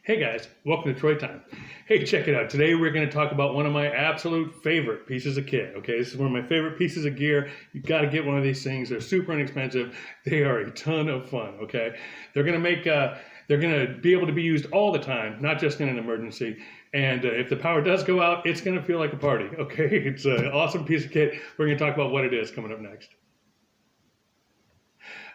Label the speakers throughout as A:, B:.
A: Hey guys, welcome to Troy Time. Hey, check it out. Today we're going to talk about one of my absolute favorite pieces of kit. Okay, this is one of my favorite pieces of gear. You got to get one of these things. They're super inexpensive. They are a ton of fun. Okay, they're going to be able to be used all the time, not just in an emergency. And if the power does go out, it's going to feel like a party. Okay, it's an awesome piece of kit. We're going to talk about what it is coming up next.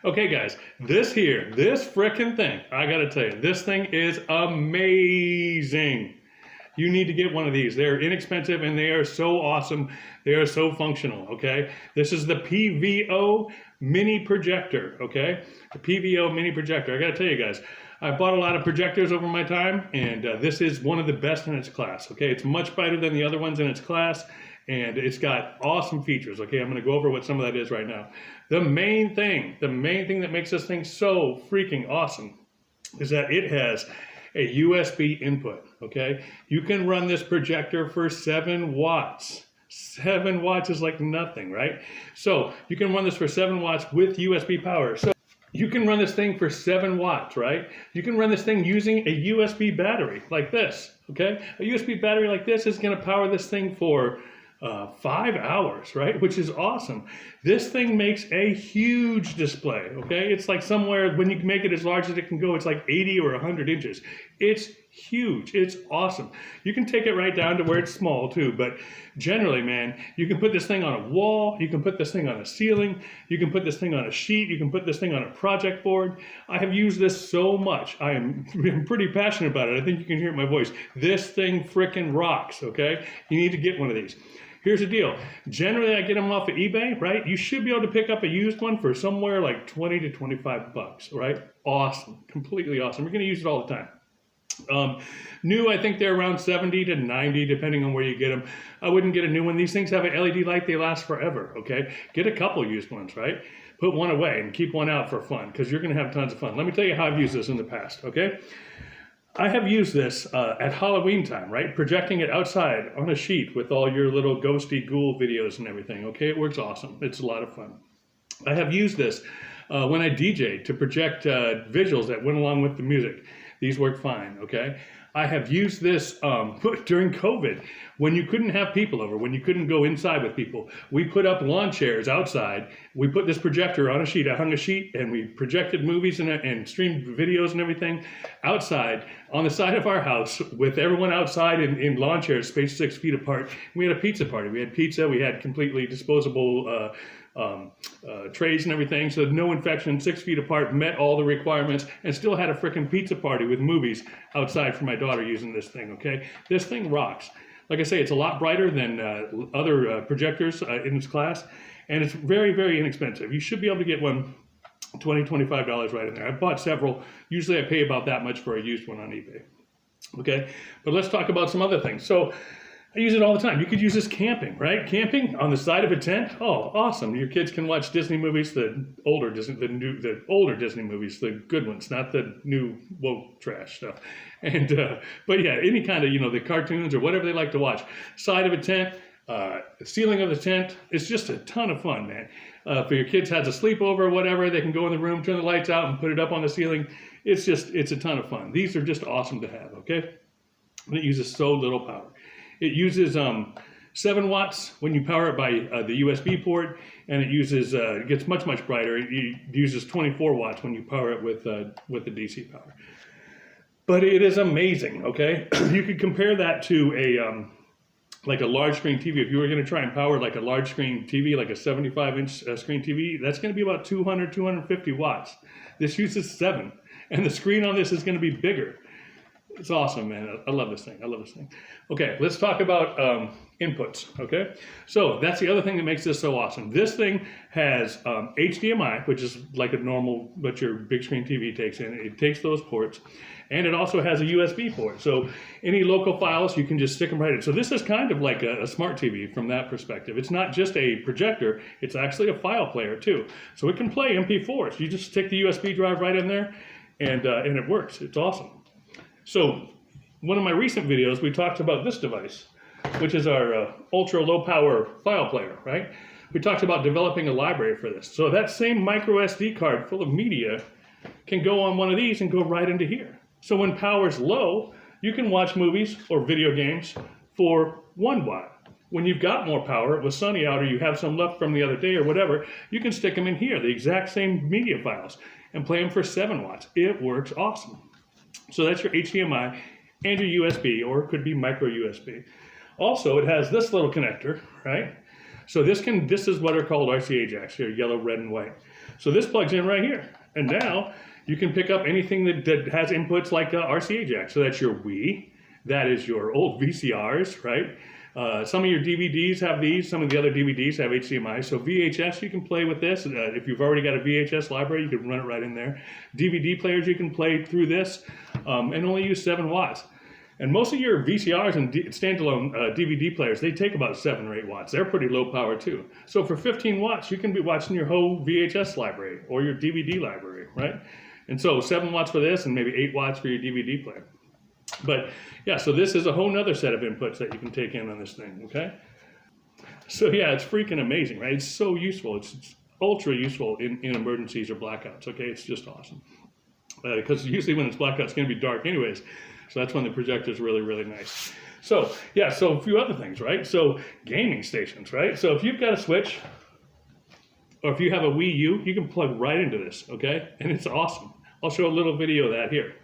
A: Okay, guys, this frickin' thing, I gotta tell you, this thing is amazing. You need to get one of these. They're inexpensive and they are so awesome. They are so functional, okay? This is the PVO mini projector, okay? The PVO mini projector. I gotta tell you guys, I bought a lot of projectors over my time, and this is one of the best in its class, okay? It's much brighter than the other ones in its class, and it's got awesome features, okay? I'm gonna go over what some of that is right now. The main thing that makes this thing so freaking awesome is that it has a USB input, okay? You can run this projector for 7 watts. 7 watts is like nothing, right? So you can run this for 7 watts with USB power. So you can run this thing for 7 watts, right? You can run this thing using a USB battery like this, okay? A USB battery like this is gonna power this thing for 5 hours, right? Which is awesome. This thing makes a huge display, okay? It's like somewhere, when you make it as large as it can go, it's like 80 or 100 inches. It's huge. It's awesome. You can take it right down to where it's small too, but generally, man, you can put this thing on a wall, you can put this thing on a ceiling, you can put this thing on a sheet, you can put this thing on a project board. I have used this so much. I'm pretty passionate about it. I think you can hear my voice. This thing frickin' rocks, okay? You need to get one of these. Here's the deal. Generally, I get them off of eBay, right? You should be able to pick up a used one for somewhere like 20 to 25 bucks, right? Awesome. Completely awesome. We're going to use it all the time. New, I think they're around 70 to 90, depending on where you get them. I wouldn't get a new one. These things have an LED light. They last forever, okay? Get a couple used ones, right? Put one away and keep one out for fun, because you're going to have tons of fun. Let me tell you how I've used this in the past, okay? I have used this at Halloween time, right? Projecting it outside on a sheet with all your little ghosty ghoul videos and everything, okay? It works awesome. It's a lot of fun. I have used this when I DJ'd to project visuals that went along with the music. These work fine, okay? I have used this during COVID when you couldn't have people over, when you couldn't go inside with people. We put up lawn chairs outside. We put this projector on a sheet. I hung a sheet and we projected movies and streamed videos and everything outside on the side of our house with everyone outside in lawn chairs spaced 6 feet apart. We had a pizza party. We had pizza. We had completely disposable trays and everything, so no infection, 6 feet apart, met all the requirements, and still had a freaking pizza party with movies outside for my daughter using this thing, okay? This thing rocks. Like I say, it's a lot brighter than other projectors in its class, and it's very, very inexpensive. You should be able to get one $20, $25 right in there. I bought several. Usually I pay about that much for a used one on eBay, okay? But let's talk about some other things. So I use it all the time. You could use this camping, right? Camping on the side of a tent. Oh, awesome! Your kids can watch Disney movies, the older Disney movies, the good ones, not the new woke trash stuff. And but yeah, any kind of the cartoons or whatever they like to watch. Side of a tent, the ceiling of the tent. It's just a ton of fun, man. If your kids has a sleepover or whatever, they can go in the room, turn the lights out, and put it up on the ceiling. It's a ton of fun. These are just awesome to have. Okay, and it uses so little power. It uses 7 watts when you power it by the USB port, and it gets much, much brighter. It uses 24 watts when you power it with the DC power. But it is amazing, okay? You could compare that to like a large screen TV. If you were going to try and power like a large screen TV, like a 75-inch screen TV, that's going to be about 200, 250 watts. This uses 7, and the screen on this is going to be bigger. It's awesome, man. I love this thing. I love this thing. Okay, let's talk about inputs, okay? So that's the other thing that makes this so awesome. This thing has HDMI, which is like a normal, what your big screen TV takes in. It takes those ports. And it also has a USB port. So any local files, you can just stick them right in. So this is kind of like a smart TV from that perspective. It's not just a projector. It's actually a file player, too. So it can play MP4s. You just stick the USB drive right in there, and it works. It's awesome. So one of my recent videos, we talked about this device, which is our ultra low power file player, right? We talked about developing a library for this. So that same micro SD card full of media can go on one of these and go right into here. So when power's low, you can watch movies or video games for 1 watt. When you've got more power, it was sunny out or you have some left from the other day or whatever, you can stick them in here, the exact same media files, and play them for 7 watts. It works awesome. So that's your HDMI and your USB, or it could be micro USB. Also, it has this little connector, right? So this is what are called RCA jacks here, yellow, red, and white. So this plugs in right here. And now you can pick up anything that has inputs like RCA jack. So that's your Wii, that is your old VCRs, right? Some of your DVDs have these, some of the other DVDs have HDMI. So VHS, you can play with this. If you've already got a VHS library, you can run it right in there. DVD players, you can play through this and only use 7 watts. And most of your VCRs and standalone DVD players, they take about 7 or 8 watts. They're pretty low power too. So for 15 watts, you can be watching your whole VHS library or your DVD library, right? And so 7 watts for this and maybe 8 watts for your DVD player. But yeah, so this is a whole nother set of inputs that you can take in on this thing, okay? So yeah, it's freaking amazing, right? It's so useful. It's ultra useful in emergencies or blackouts, okay? It's just awesome. Because usually when it's blackout, it's going to be dark anyways. So that's when the projector is really, really nice. So yeah, so a few other things, right? So gaming stations, right? So if you've got a Switch, or if you have a Wii U, you can plug right into this, okay? And it's awesome. I'll show a little video of that here.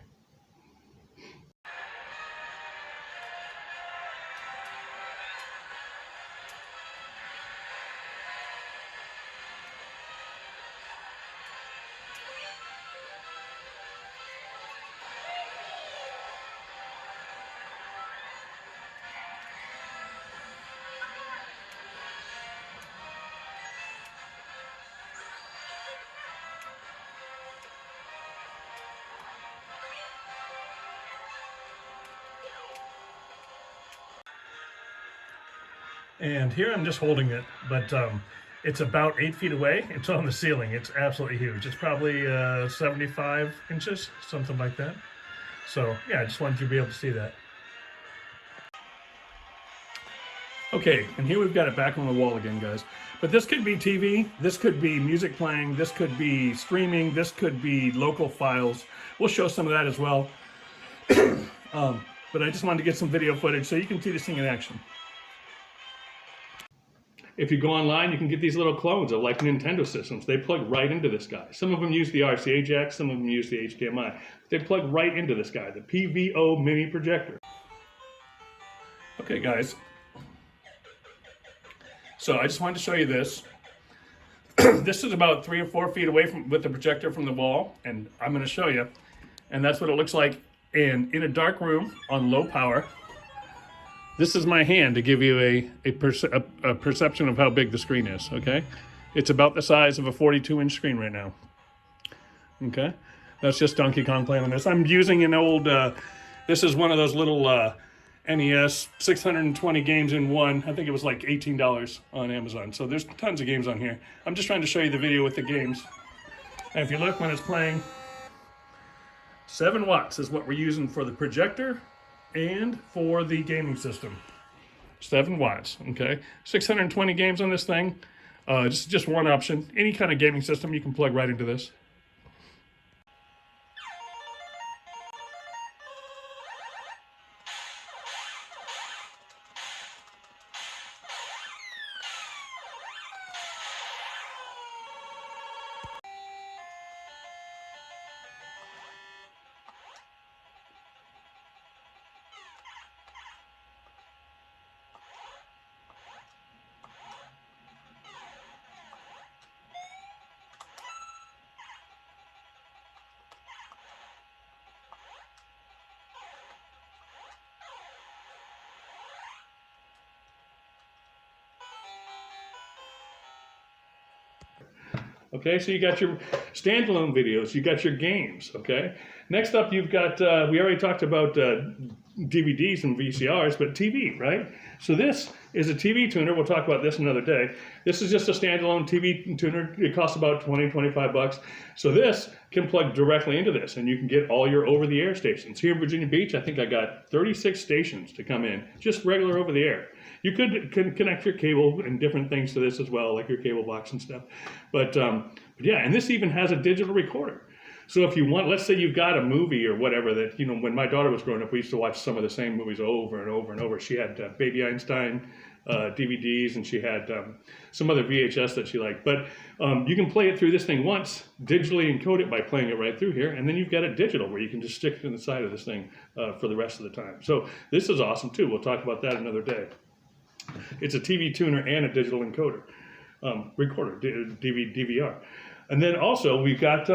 A: And here I'm just holding it, but it's about 8 feet away. It's on the ceiling. It's absolutely huge. It's probably 75 inches, something like that. So yeah, I just wanted you to be able to see that. Okay, and here we've got it back on the wall again, guys. But this could be TV, this could be music playing, this could be streaming, this could be local files. We'll show some of that as well. But I just wanted to get some video footage so you can see this thing in action. If you go online, you can get these little clones of like Nintendo systems. They plug right into this guy. Some of them use the RCA jack, some of them use the HDMI. They plug right into this guy, the PVO mini projector. Okay, guys. So I just wanted to show you this. This is about 3 or 4 feet away with the projector from the wall, and I'm going to show you. And that's what it looks like in a dark room on low power. This is my hand to give you a perception of how big the screen is, okay? It's about the size of a 42-inch screen right now, okay? That's just Donkey Kong playing on this. I'm using an old, this is one of those little NES, 620 games in one. I think it was like $18 on Amazon. So there's tons of games on here. I'm just trying to show you the video with the games. And if you look when it's playing, 7 watts is what we're using for the projector and for the gaming system. 7 watts, okay? 620 games on this thing. Just one option. Any kind of gaming system you can plug right into this. Okay, so you got your standalone videos, you got your games, okay? Next up, you've got, we already talked about DVDs and VCRs, but TV, right? So this is a TV tuner. We'll talk about this another day. This is just a standalone TV tuner. It costs about 20, 25 bucks. So this can plug directly into this, and you can get all your over-the-air stations. Here in Virginia Beach, I think I got 36 stations to come in, just regular over-the-air. You could connect your cable and different things to this as well, like your cable box and stuff. But yeah, and this even has a digital recorder. So if you want, let's say you've got a movie or whatever that, you know, when my daughter was growing up, we used to watch some of the same movies over and over and over. She had Baby Einstein DVDs, and she had some other VHS that she liked. But you can play it through this thing once, digitally encode it by playing it right through here, and then you've got it digital where you can just stick it in the side of this thing for the rest of the time. So this is awesome too. We'll talk about that another day. It's a TV tuner and a digital encoder, recorder, DVR. And then also we've got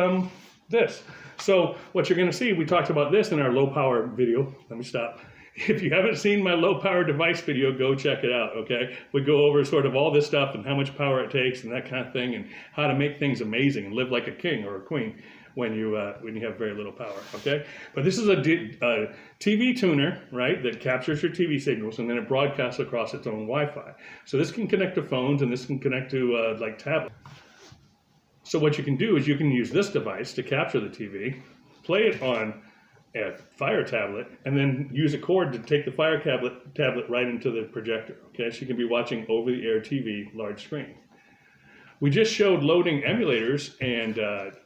A: this. So what you're going to see, we talked about this in our low power video. Let me stop. If you haven't seen my low power device video, go check it out, okay? We go over sort of all this stuff and how much power it takes and that kind of thing, and how to make things amazing and live like a king or a queen when you have very little power, okay? But this is a TV tuner, right, that captures your TV signals and then it broadcasts across its own Wi-Fi. So this can connect to phones and this can connect to like tablets. So what you can do is you can use this device to capture the TV, play it on a Fire tablet, and then use a cord to take the Fire tablet right into the projector, okay? So you can be watching over-the-air TV, large screen. We just showed loading emulators and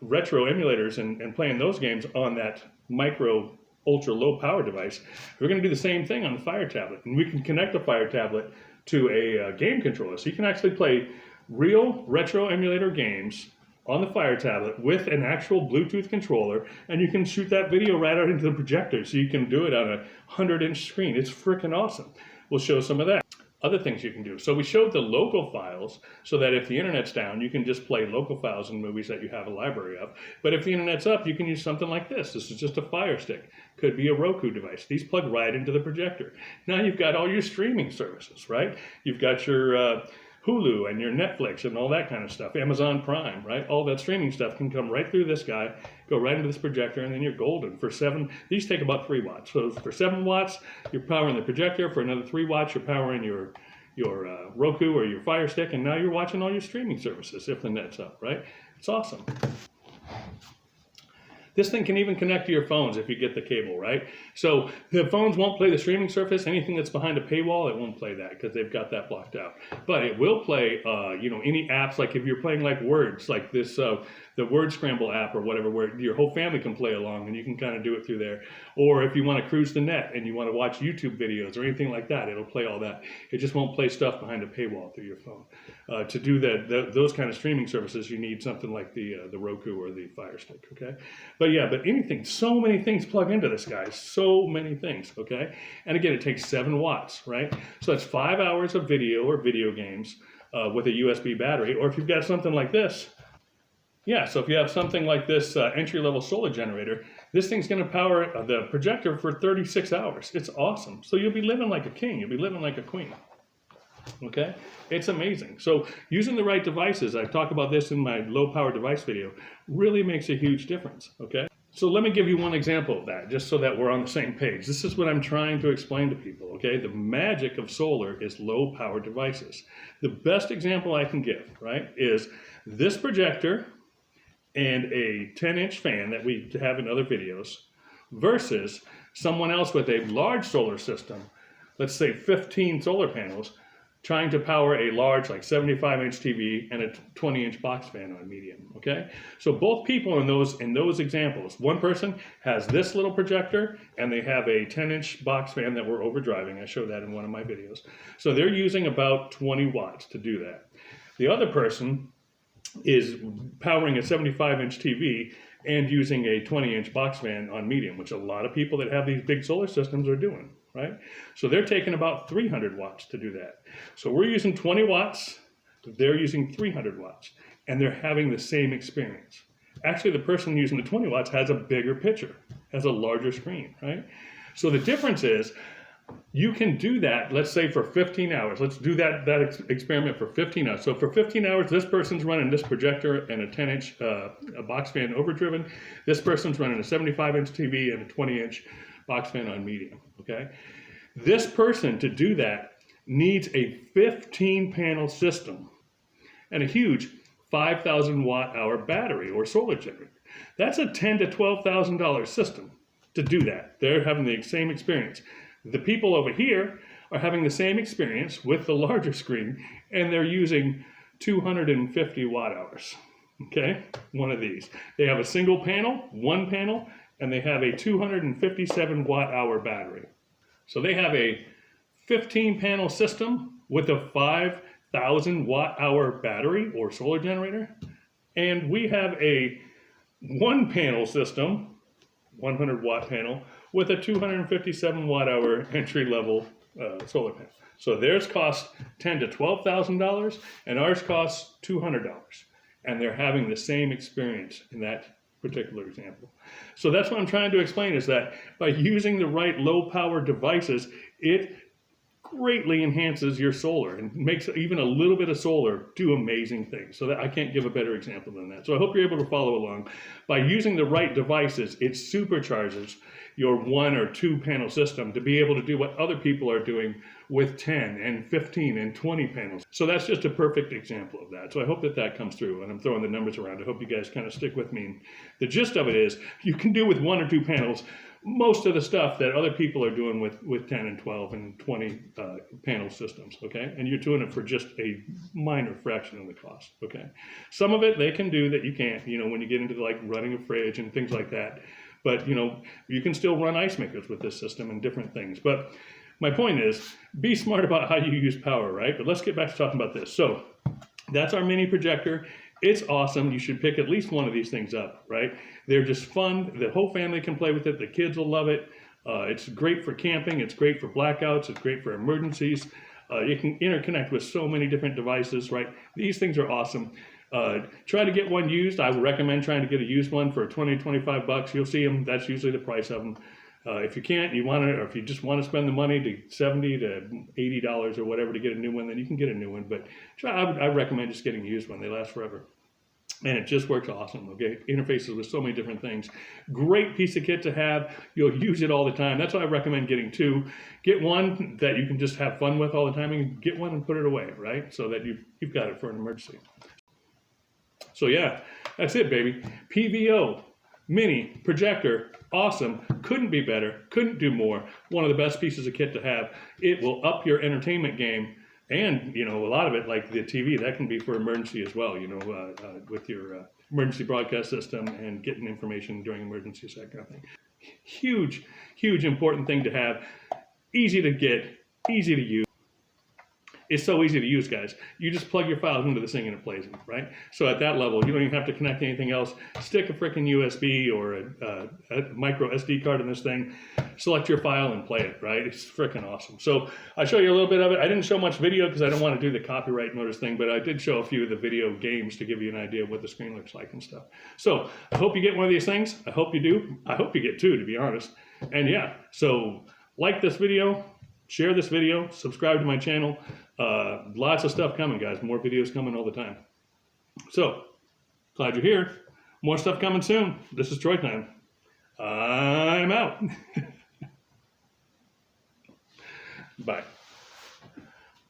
A: retro emulators and playing those games on that micro ultra low power device. We're going to do the same thing on the Fire tablet, and we can connect the Fire tablet to a game controller. So you can actually play real retro emulator games on the Fire tablet with an actual Bluetooth controller, and you can shoot that video right out into the projector, so you can do it on a 100-inch screen. It's freaking awesome. We'll show some of that. Other things you can do. So we showed the local files, so that if the internet's down, you can just play local files and movies that you have a library of. But if the internet's up, you can use something like this. This is just a Fire Stick. Could be a Roku device. These plug right into the projector. Now you've got all your streaming services, right? You've got your Hulu and your Netflix and all that kind of stuff, Amazon Prime, right? All that streaming stuff can come right through this guy, go right into this projector, and then you're golden. For these take about 3 watts. So for 7 watts, you're powering the projector. For another 3 watts, you're powering your Roku or your Fire Stick, and now you're watching all your streaming services if the net's up, right? It's awesome. This thing can even connect to your phones if you get the cable, right? So the phones won't play the streaming service. Anything that's behind a paywall, it won't play that because they've got that blocked out. But it will play, you know, any apps, like if you're playing like Words, like this, the Word Scramble app or whatever, where your whole family can play along and you can kind of do it through there. Or if you want to cruise the net and you want to watch YouTube videos or anything like that, it'll play all that. It just won't play stuff behind a paywall through your phone. To do those kind of streaming services, you need something like the Roku or the Fire Stick, okay? But anything, so many things plug into this, guys, so many things, okay? And again, it takes 7 watts, right? So that's 5 hours of video or video games with a USB battery. Or if you've got something like this, so if you have something like this entry-level solar generator, this thing's going to power the projector for 36 hours. It's awesome. So you'll be living like a king. You'll be living like a queen. Okay? It's amazing. So using the right devices, I talk about this in my low-power device video, really makes a huge difference. Okay? So let me give you one example of that, just so that we're on the same page. This is what I'm trying to explain to people, okay? The magic of solar is low-power devices. The best example I can give, right, is this projector and a 10-inch fan that we have in other videos versus someone else with a large solar system, let's say 15 solar panels, trying to power a large, like 75-inch TV and a 20-inch box fan on medium, okay? So both people in those examples, one person has this little projector and they have a 10-inch box fan that we're overdriving. I showed that in one of my videos. So they're using about 20 watts to do that. The other person is powering a 75-inch TV and using a 20-inch box fan on medium, which a lot of people that have these big solar systems are doing, right? So they're taking about 300 watts to do that. So we're using 20 watts, they're using 300 watts, and they're having the same experience. Actually, the person using the 20 watts has a bigger picture, has a larger screen, right? So the difference is, you can do that, let's say for 15 hours. Let's do that experiment for 15 hours. So for 15 hours, this person's running this projector and a 10-inch box fan overdriven. This person's running a 75-inch TV and a 20-inch box fan on medium, okay? This person, to do that, needs a 15-panel system and a huge 5,000 watt-hour battery or solar generator. That's a $10,000 to $12,000 system to do that. They're having the same experience. The people over here are having the same experience with the larger screen, and they're using 250 watt hours. Okay, one of these. They have a single panel, one panel, and they have a 257 watt hour battery. So they have a 15 panel system with a 5,000 watt hour battery or solar generator. And we have a one panel system, 100 watt panel, with a 257 watt hour entry level solar panel. So theirs costs $10,000 to $12,000 and ours costs $200. And they're having the same experience in that particular example. So that's what I'm trying to explain, is that by using the right low power devices, it greatly enhances your solar and makes even a little bit of solar do amazing things. So that I can't give a better example than that. So I hope you're able to follow along. By using the right devices, it supercharges your one or two panel system to be able to do what other people are doing with 10 and 15 and 20 panels. So that's just a perfect example of that. So I hope that that comes through, and I'm throwing the numbers around. I hope you guys kind of stick with me. And the gist of it is you can do with one or two panels most of the stuff that other people are doing with 10 and 12 and 20 panel systems, okay? And you're doing it for just a minor fraction of the cost, okay? Some of it they can do that you can't, you know, when you get into like running a fridge and things like that. But, you know, you can still run ice makers with this system and different things. But my point is, be smart about how you use power, right? But let's get back to talking about this. So that's our mini projector. It's awesome. You should pick at least one of these things up, right? They're just fun. The whole family can play with it. The kids will love it. It's great for camping. It's great for blackouts. It's great for emergencies. You can interconnect with so many different devices, right? These things are awesome. Try to get one used. I would recommend trying to get a used one for 20, 25 bucks. You'll see them. That's usually the price of them. If you can't, you want to, or if you just want to spend the money to $70 to $80 or whatever to get a new one, then you can get a new one. But I recommend just getting a used one. They last forever. And it just works awesome, okay? Interfaces with so many different things. Great piece of kit to have. You'll use it all the time. That's why I recommend getting two. Get one that you can just have fun with all the time, and get one and put it away, right? So that you've got it for an emergency. So yeah, that's it, baby. PVO, mini, projector, awesome. Couldn't be better. Couldn't do more. One of the best pieces of kit to have. It will up your entertainment game. And, you know, a lot of it, like the TV, that can be for emergency as well, you know, with your emergency broadcast system and getting information during emergencies, that kind of thing. Huge, huge important thing to have. Easy to get, easy to use. It's so easy to use, guys. You just plug your files into this thing and it plays them, right? So at that level, you don't even have to connect anything else. Stick a freaking USB or a micro SD card in this thing, select your file and play it, right? It's freaking awesome. So I show you a little bit of it. I didn't show much video because I don't want to do the copyright notice thing, but I did show a few of the video games to give you an idea of what the screen looks like and stuff. So I hope you get one of these things. I hope you do. I hope you get two, to be honest. And yeah, so like this video, share this video, subscribe to my channel. Lots of stuff coming, guys. More videos coming all the time. So, glad you're here. More stuff coming soon. This is Troy Time. I'm out. Bye.